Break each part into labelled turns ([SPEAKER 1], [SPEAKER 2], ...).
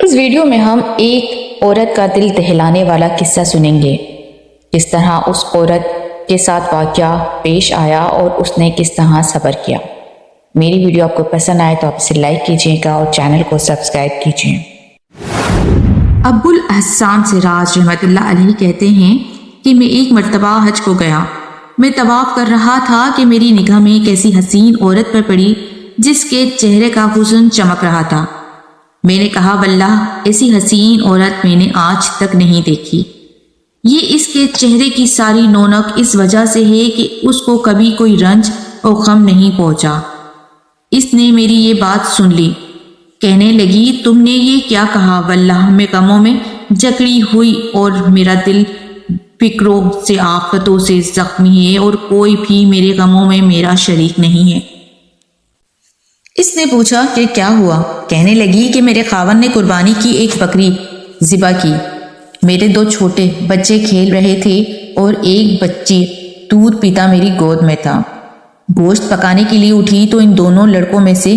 [SPEAKER 1] اس video میں ہم ایک عورت کا دل دہلانے والا قصہ سنیں گے، کس طرح اس عورت کے ساتھ واقعہ پیش آیا اور اس نے کس طرح صبر کیا۔ میری ویڈیو آپ کو پسند آئے تو آپ اسے لائک کیجیے گا اور چینل کو سبسکرائب کیجیے۔
[SPEAKER 2] ابو الاحسان سراج رحمۃ اللہ علیہ کہتے ہیں کہ میں ایک مرتبہ حج کو گیا۔ میں طواف کر رہا تھا کہ میری نگاہ میں ایک ایسی حسین عورت پر پڑی جس کے چہرے کا حسن چمک رہا تھا۔ میں نے کہا واللہ ایسی حسین عورت میں نے آج تک نہیں دیکھی۔ یہ اس کے چہرے کی ساری رونق اس وجہ سے ہے کہ اس کو کبھی کوئی رنج اور غم نہیں پہنچا۔ اس نے میری یہ بات سن لی، کہنے لگی تم نے یہ کیا کہا؟ واللہ میں غموں میں جکڑی ہوئی اور میرا دل فکروں سے آفتوں سے زخمی ہے اور کوئی بھی میرے غموں میں میرا شریک نہیں ہے۔ اس نے پوچھا کہ کیا ہوا؟ کہنے لگی کہ میرے خاوند نے قربانی کی ایک بکری ذبح کی۔ میرے 2 چھوٹے بچے کھیل رہے تھے اور ایک بچی دودھ پیتا میری گود میں تھا۔ گوشت پکانے کے لیے اٹھی تو ان دونوں لڑکوں میں سے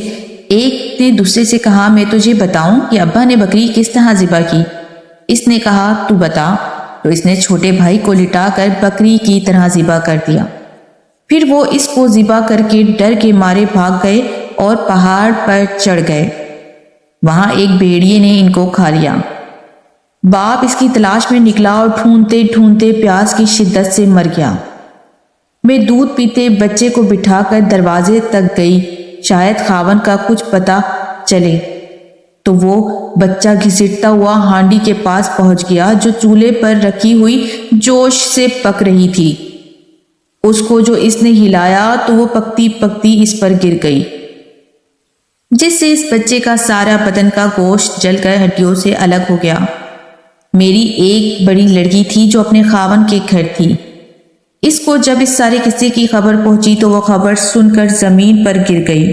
[SPEAKER 2] ایک نے دوسرے سے کہا میں تجھے بتاؤں کہ ابا نے بکری کس طرح ذبح کی؟ اس نے کہا تو بتا۔ تو اس نے چھوٹے بھائی کو لٹا کر بکری کی طرح ذبح کر دیا۔ پھر وہ اس کو ذبح کر کے ڈر کے مارے بھاگ گئے اور پہاڑ پر چڑھ گئے۔ وہاں ایک بھیڑیے نے ان کو کھا لیا۔ باپ اس کی تلاش میں نکلا اور ڈھونڈتے ڈھونڈتے پیاس کی شدت سے مر گیا۔ میں دودھ پیتے بچے کو بٹھا کر دروازے تک گئی، شاید خاوند کا کچھ پتہ چلے۔ تو وہ بچہ گھسٹتا ہوا ہانڈی کے پاس پہنچ گیا جو چولہے پر رکھی ہوئی جوش سے پک رہی تھی۔ اس کو جو اس نے ہلایا تو وہ پکتی پکتی اس پر گر گئی، جس سے اس بچے کا سارا بدن کا گوشت جل کر ہڈیوں سے الگ ہو گیا۔ میری ایک بڑی لڑکی تھی جو اپنے خاوند کے گھر تھی۔ اس کو جب اس سارے قصے کی خبر پہنچی تو وہ خبر سن کر زمین پر گر گئی۔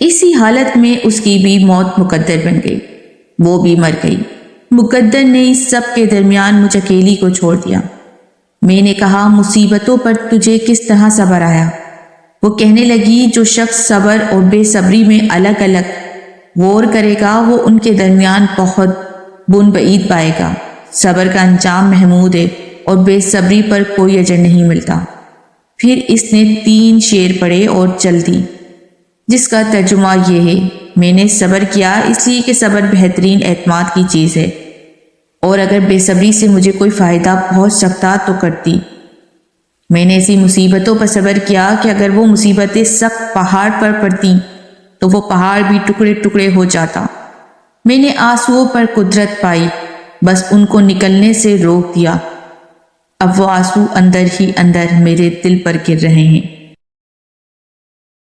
[SPEAKER 2] اسی حالت میں اس کی بھی موت مقدر بن گئی، وہ بھی مر گئی۔ مقدر نے اس سب کے درمیان مجھ اکیلی کو چھوڑ دیا۔ میں نے کہا مصیبتوں پر تجھے کس طرح صبر آیا؟ وہ کہنے لگی جو شخص صبر اور بے صبری میں الگ الگ غور کرے گا وہ ان کے درمیان بہت بن بعید پائے گا۔ صبر کا انجام محمود ہے اور بے صبری پر کوئی اجر نہیں ملتا۔ پھر اس نے 3 شعر پڑھے اور چل دی، جس کا ترجمہ یہ ہے میں نے صبر کیا اس لیے کہ صبر بہترین اعتماد کی چیز ہے، اور اگر بے صبری سے مجھے کوئی فائدہ پہنچ سکتا تو کرتی۔ میں نے ایسی مصیبتوں پر صبر کیا کہ اگر وہ مصیبتیں سخت پہاڑ پر پڑتی تو وہ پہاڑ بھی ٹکڑے ٹکڑے ہو جاتا۔ میں نے آنسوؤں پر قدرت پائی، بس ان کو نکلنے سے روک دیا۔ اب وہ آنسو اندر ہی اندر میرے دل پر گر رہے ہیں۔